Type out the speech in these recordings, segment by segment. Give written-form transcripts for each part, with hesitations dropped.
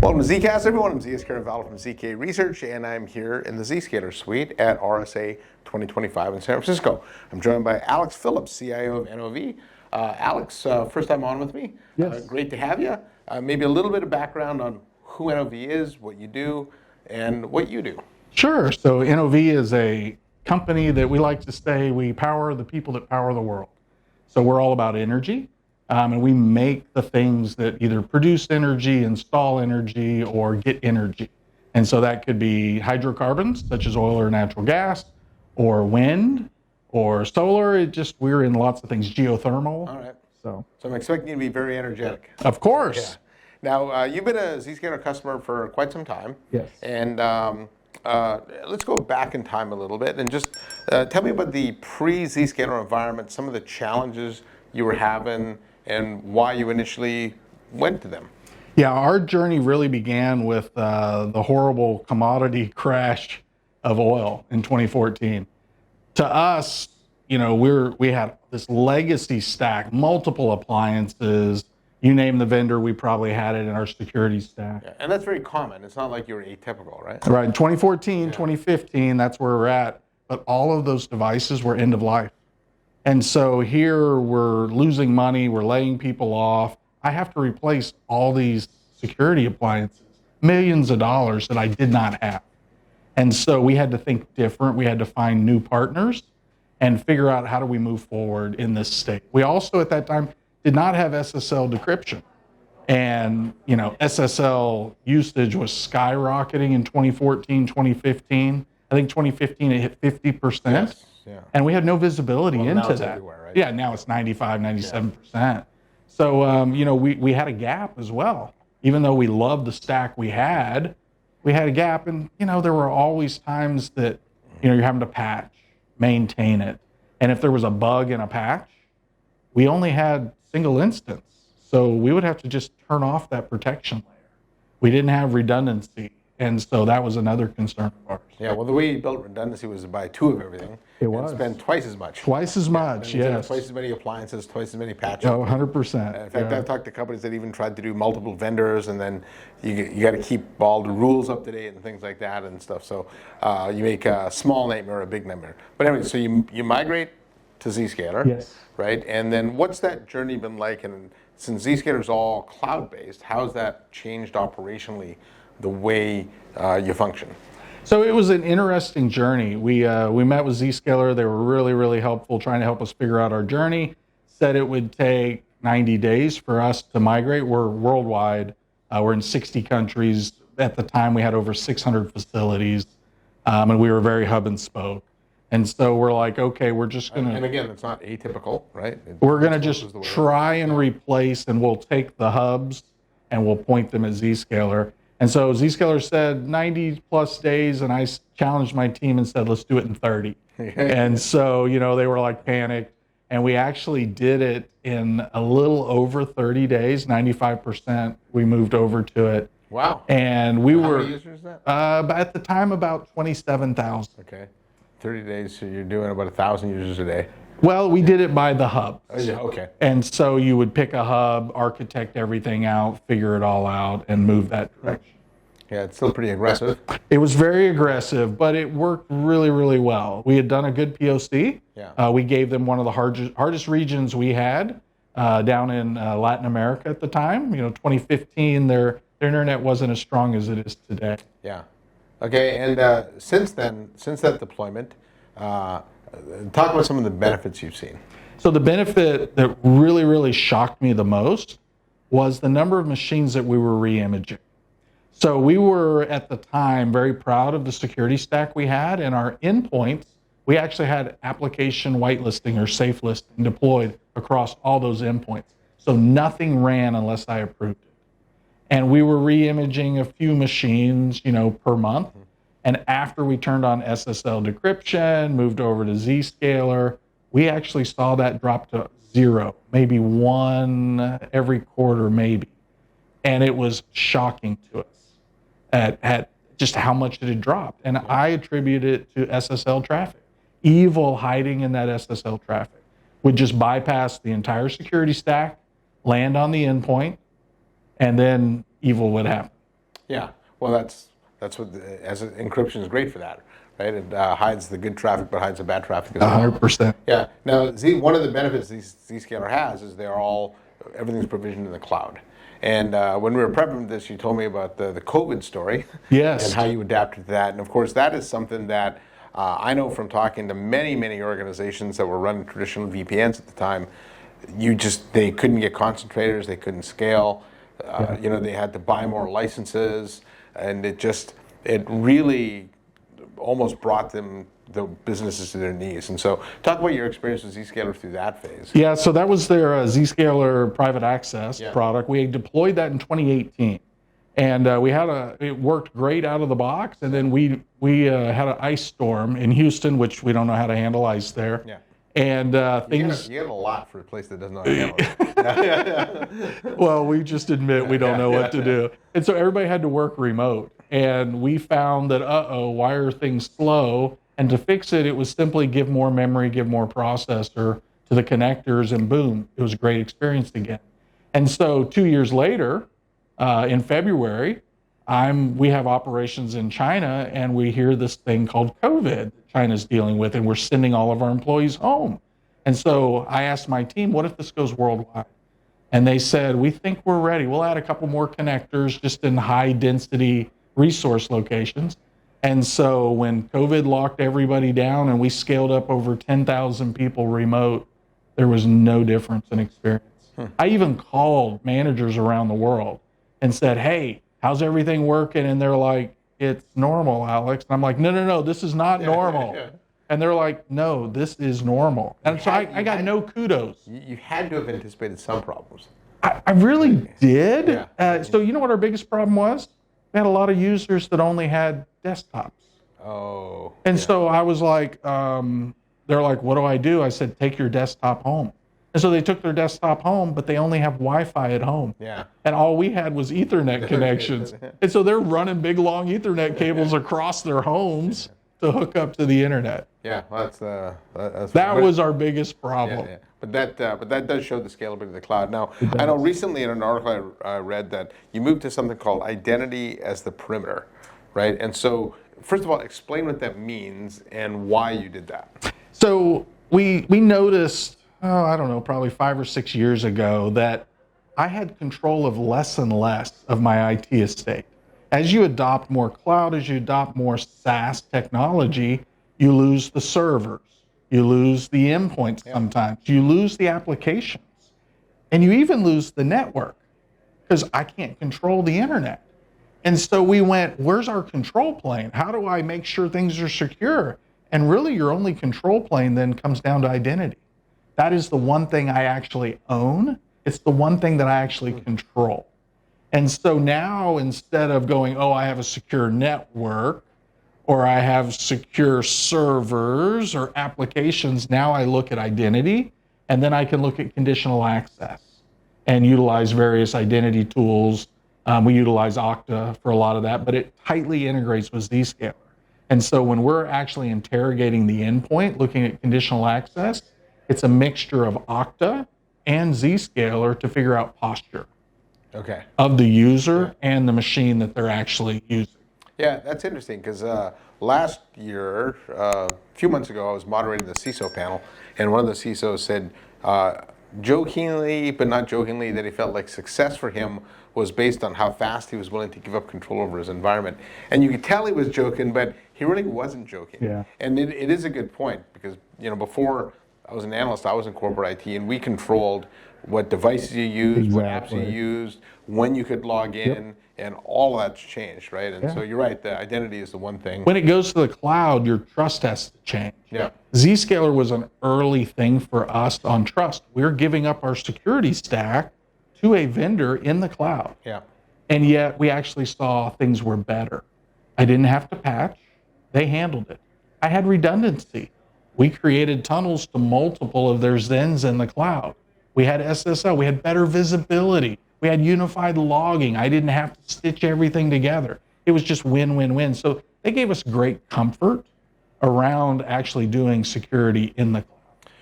Welcome to ZKast, everyone. I'm ZKast from ZK Research, and I'm here in the Zscaler suite at RSA 2025 in San Francisco. I'm joined by Alex Phillips, CIO of NOV. Alex, first time on with me. Yes. Great to have you. Maybe a little bit of background on who NOV is, what you do, and what you do. Sure. So NOV is a company that we like to say we power the people that power the world. So we're all about energy. And we make the things that either produce energy, install energy, or get energy. And so that could be hydrocarbons, such as oil or natural gas, or wind, or solar. We're in lots of things, geothermal. All right. So I'm expecting you to be very energetic. Of course. Yeah. Now, you've been a Zscaler customer for quite some time. Yes. And let's go back in time a little bit and just tell me about the pre-Zscaler environment, some of the challenges you were having, and why you initially went to them. Yeah, our journey really began with the horrible commodity crash of oil in 2014. To us, we had this legacy stack, multiple appliances. You name the vendor, we probably had it in our security stack. Yeah, and that's very common. It's not like you were atypical, right? Right, in 2014, 2015, that's where we're at. But all of those devices were end of life. And so here we're losing money, we're laying people off. I have to replace all these security appliances, millions of dollars that I did not have. And so we had to think different. We had to find new partners and figure out how do we move forward in this state. We also at that time did not have SSL decryption. And SSL usage was skyrocketing in 2014, 2015. I think 2015 it hit 50%. Yes. Yeah. And we had no visibility into that. Everywhere, right? Yeah, now it's 95, 97%. So, we had a gap as well. Even though we loved the stack we had a gap. And, there were always times that, you're having to patch, maintain it. And if there was a bug in a patch, we only had single instance. So we would have to just turn off that protection layer. We didn't have redundancy. And so that was another concern of ours. Yeah, well, the way you built redundancy was to buy two of everything. It was. And spend twice as much. Twice as much, yes. Twice as many appliances, twice as many patches. Oh, 100%. In fact, I've talked to companies that even tried to do multiple vendors, and then you got to keep all the rules up to date and things like that and stuff. So you make a small nightmare a big nightmare. But anyway, so you migrate to Zscaler. Yes. Right? And then what's that journey been like? And since Zscaler is all cloud-based, how's that changed operationally the way you function? So it was an interesting journey. We met with Zscaler. They were really, really helpful, trying to help us figure out our journey. Said it would take 90 days for us to migrate. We're worldwide. We're in 60 countries. At the time, we had over 600 facilities, and we were very hub and spoke. And so we're like, okay, we're just going to... And again, it's not atypical, right? We're going to just try and replace, and we'll take the hubs, and we'll point them at Zscaler. And so Zscaler said 90 plus days, and I challenged my team and said, let's do it in 30. And so, they were like panicked. And we actually did it in a little over 30 days, 95%. We moved over to it. Wow. And we How were... many users is that? At the time, about 27,000. Okay. 30 days, so you're doing about 1,000 users a day. Well, we did it by the hub. Oh, yeah, okay. And so you would pick a hub, architect everything out, figure it all out, and move that direction. Yeah, it's still pretty aggressive. It was very aggressive, but it worked really, really well. We had done a good POC. Yeah. We gave them one of the hardest regions we had down in Latin America at the time. 2015, their internet wasn't as strong as it is today. Yeah. Okay, and since that deployment, talk about some of the benefits you've seen. So the benefit that really, really shocked me the most was the number of machines that we were reimaging. So we were, at the time, very proud of the security stack we had, and our endpoints, we actually had application whitelisting or safe listing deployed across all those endpoints. So nothing ran unless I approved it. And we were reimaging a few machines, per month. And after we turned on SSL decryption, moved over to Zscaler, we actually saw that drop to 0, maybe 1 every quarter, maybe. And it was shocking to us at just how much it had dropped. And I attribute it to SSL traffic, evil hiding in that SSL traffic. would just bypass the entire security stack, land on the endpoint, and then evil would happen. Yeah, well, that's what encryption is great for that, right? It hides the good traffic, but hides the bad traffic as well. 100%. Yeah. Now, one of the benefits Zscaler has is everything's provisioned in the cloud. And when we were prepping this, you told me about the COVID story. Yes. And how you adapted to that. And of course, that is something that I know from talking to many, many organizations that were running traditional VPNs at the time. They couldn't get concentrators, they couldn't scale. They had to buy more licenses, and it really almost brought the businesses to their knees. And so talk about your experience with Zscaler through that phase. Yeah, so that was their Zscaler private access product. We deployed that in 2018. And it worked great out of the box. And then we had an ice storm in Houston, which we don't know how to handle ice there. Yeah. And You get a lot for a place that doesn't know how to handle it. Well, we just admit we don't know what to do. And so everybody had to work remote. And we found that, why are things slow? And to fix it, it was simply give more memory, give more processor to the connectors, and boom, it was a great experience again. And so 2 years later, in February, we have operations in China, and we hear this thing called COVID that China's dealing with, and we're sending all of our employees home. And so I asked my team, what if this goes worldwide? And they said, we think we're ready. We'll add a couple more connectors just in high density resource locations. And so when COVID locked everybody down and we scaled up over 10,000 people remote, there was no difference in experience. I even called managers around the world and said, hey, how's everything working? And they're like, it's normal, Alex. And I'm like, no, this is not normal. And they're like, no, this is normal. And so I got no kudos. You had to have anticipated some problems. I really did. Yeah. So you know what our biggest problem was? We had a lot of users that only had desktops. Oh. And so I was like, they're like, what do I do? I said, take your desktop home. And so they took their desktop home, but they only have Wi-Fi at home. Yeah. And all we had was Ethernet connections. And so they're running big, long Ethernet cables across their homes to hook up to the internet. Yeah, well, that's that was our biggest problem. Yeah. But that does show the scalability of the cloud. Now, I know recently in an article I read that you moved to something called identity as the perimeter, right? And so, first of all, explain what that means and why you did that. So we noticed, I don't know, probably 5 or 6 years ago that I had control of less and less of my IT estate. As you adopt more cloud, as you adopt more SaaS technology, you lose the servers, you lose the endpoints sometimes, you lose the applications, and you even lose the network because I can't control the internet. And so we went, where's our control plane? How do I make sure things are secure? And really your only control plane then comes down to identity. That is the one thing I actually own. It's the one thing that I actually control. And so now instead of going, I have a secure network or I have secure servers or applications, now I look at identity and then I can look at conditional access and utilize various identity tools. We utilize Okta for a lot of that, but it tightly integrates with Zscaler. And so when we're actually interrogating the endpoint, looking at conditional access, it's a mixture of Okta and Zscaler to figure out posture of the user and the machine that they're actually using. Yeah, that's interesting because last year, a few months ago, I was moderating the CISO panel, and one of the CISOs said, jokingly, but not jokingly, that he felt like success for him was based on how fast he was willing to give up control over his environment. And you could tell he was joking, but he really wasn't joking. Yeah. And it is a good point because, before I was an analyst, I was in corporate IT, and we controlled what devices you used, what apps you used, when you could log in, and all of that's changed, right? And so you're right, the identity is the one thing. When it goes to the cloud, your trust has to change. Yeah. Zscaler was an early thing for us on trust. We're giving up our security stack to a vendor in the cloud. Yeah. And yet we actually saw things were better. I didn't have to patch. They handled it. I had redundancy. We created tunnels to multiple of their Zens in the cloud. We had SSL. We had better visibility. We had unified logging. I didn't have to stitch everything together. It was just win, win, win. So they gave us great comfort around actually doing security in the cloud.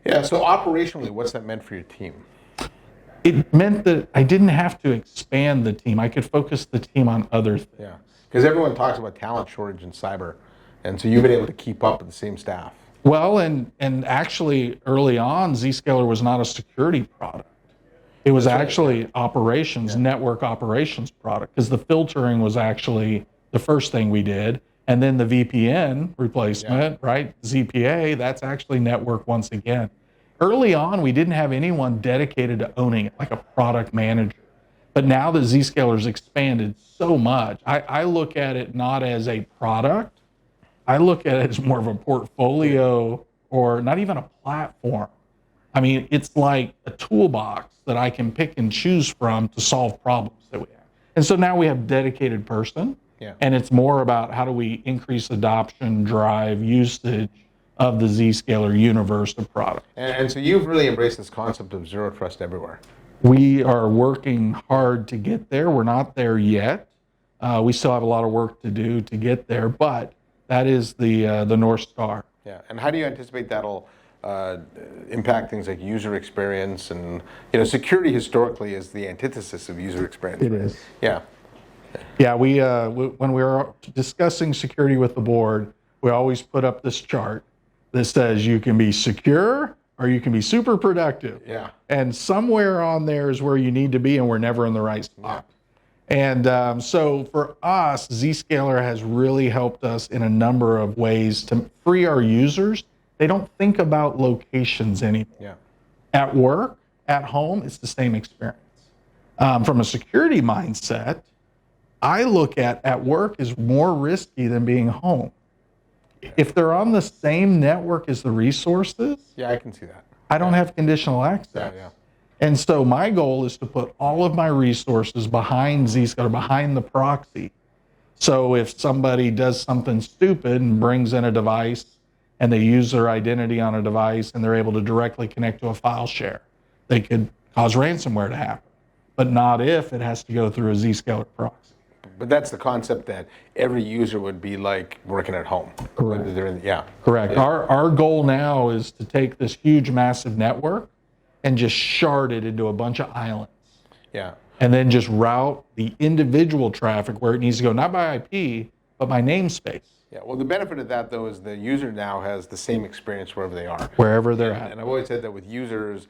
Yeah, so operationally, what's that meant for your team? It meant that I didn't have to expand the team. I could focus the team on other things. Yeah, because everyone talks about talent shortage in cyber, and so you've been able to keep up with the same staff. Well, and actually early on, Zscaler was not a security product. It was actually operations, network operations product, because the filtering was actually the first thing we did. And then the VPN replacement, right? ZPA, that's actually network once again. Early on, we didn't have anyone dedicated to owning it, like a product manager. But now that Zscaler's expanded so much, I look at it not as a product. I look at it as more of a portfolio, or not even a platform. I mean, it's like a toolbox that I can pick and choose from to solve problems that we have. And so now we have dedicated person, and it's more about how do we increase adoption, drive usage of the Zscaler universe of products. And so you've really embraced this concept of zero trust everywhere. We are working hard to get there. We're not there yet. We still have a lot of work to do to get there, but that is the North Star. Yeah, and how do you anticipate that'll impact things like user experience? And security historically is the antithesis of user experience. It is. Yeah. Yeah, when we were discussing security with the board, we always put up this chart that says you can be secure or you can be super productive. Yeah. And somewhere on there is where you need to be, and we're never in the right spot. And so for us, Zscaler has really helped us in a number of ways to free our users. They don't think about locations anymore. Yeah. At work, at home, it's the same experience. From a security mindset, I look at work is more risky than being home. If they're on the same network as the resources, Yeah, I can see that. I don't have conditional access. Yeah. And so my goal is to put all of my resources behind Zscaler, behind the proxy. So if somebody does something stupid and brings in a device and they use their identity on a device and they're able to directly connect to a file share, they could cause ransomware to happen, but not if it has to go through a Zscaler proxy. But that's the concept that every user would be like working at home. Correct. Yeah. Correct. Our goal now is to take this huge, massive network and just shard it into a bunch of islands. Yeah. And then just route the individual traffic where it needs to go, not by IP, but by namespace. Yeah. Well, the benefit of that, though, is the user now has the same experience wherever they are. Wherever they're at. And I've always said that with users,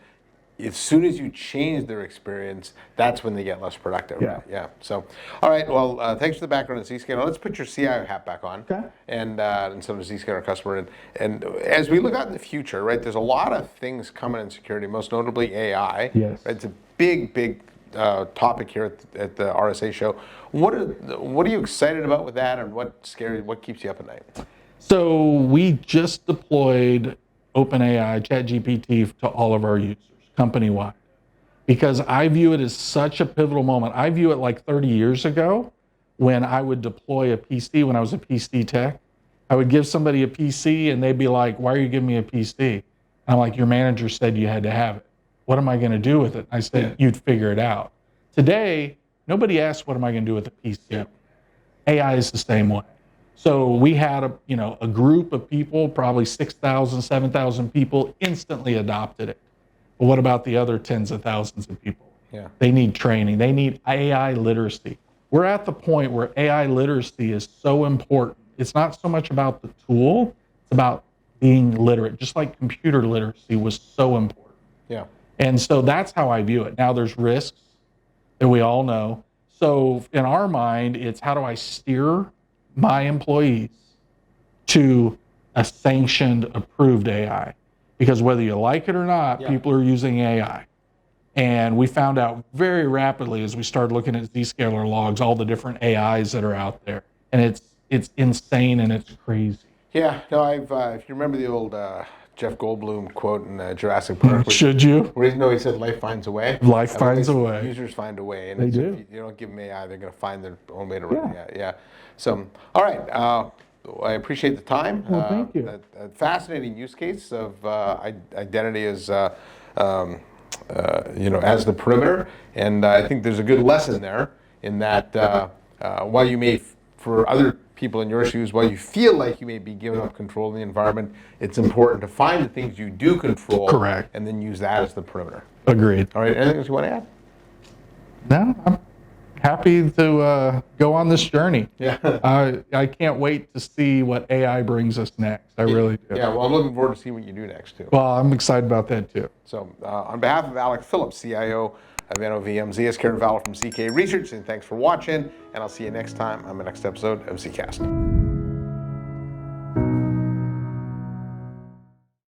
as soon as you change their experience, that's when they get less productive. Yeah. Yeah. So, all right. Well, thanks for the background on Zscaler. Let's put your CIO hat back on. Okay. And some of the Zscaler customer. And as we look out in the future, right, there's a lot of things coming in security, most notably AI. Yes. Right? It's a big topic here at the RSA show. What are you excited about with that, and what keeps you up at night? So we just deployed OpenAI, ChatGPT to all of our users, company-wide, because I view it as such a pivotal moment. I view it like 30 years ago when I would deploy a PC when I was a PC tech. I would give somebody a PC and they'd be like, "Why are you giving me a PC?" And I'm like, "Your manager said you had to have it. What am I going to do with it?" I said, "You'd figure it out." Today, nobody asks, "What am I going to do with a PC?" Yeah. AI is the same way. So we had a group of people, probably 6,000, 7,000 people instantly adopted it. But what about the other tens of thousands of people? Yeah. They need training. They need AI literacy. We're at the point where AI literacy is so important. It's not so much about the tool, it's about being literate, just like computer literacy was so important. Yeah. And so that's how I view it. Now there's risks that we all know. So in our mind, it's how do I steer my employees to a sanctioned, approved AI? Because whether you like it or not, people are using AI. And we found out very rapidly as we started looking at Zscaler logs, all the different AIs that are out there. And it's insane and it's crazy. Yeah. No, if you remember the old Jeff Goldblum quote in Jurassic Park. Should you? Where he said, "Life finds a way." Life finds a way. Users find a way, and They do. If you don't give them AI, they're going to find their own way to run it. Yeah. So, all right. I appreciate the time. Well, thank you. A fascinating use case of identity as as the perimeter, and I think there's a good lesson there in that while you may for other people in your shoes, while you feel like you may be giving up control of the environment, it's important to find the things you do control. Correct. And then use that as the perimeter. Agreed. All right, anything else you want to add? No, I'm happy to go on this journey. Yeah. I can't wait to see what AI brings us next. I really do. Yeah, well, I'm looking forward to see what you do next, too. Well, I'm excited about that too. So on behalf of Alex Phillips, CIO of NOV, I'm ZKast from ZK Research, and thanks for watching, and I'll see you next time on the next episode of ZKast.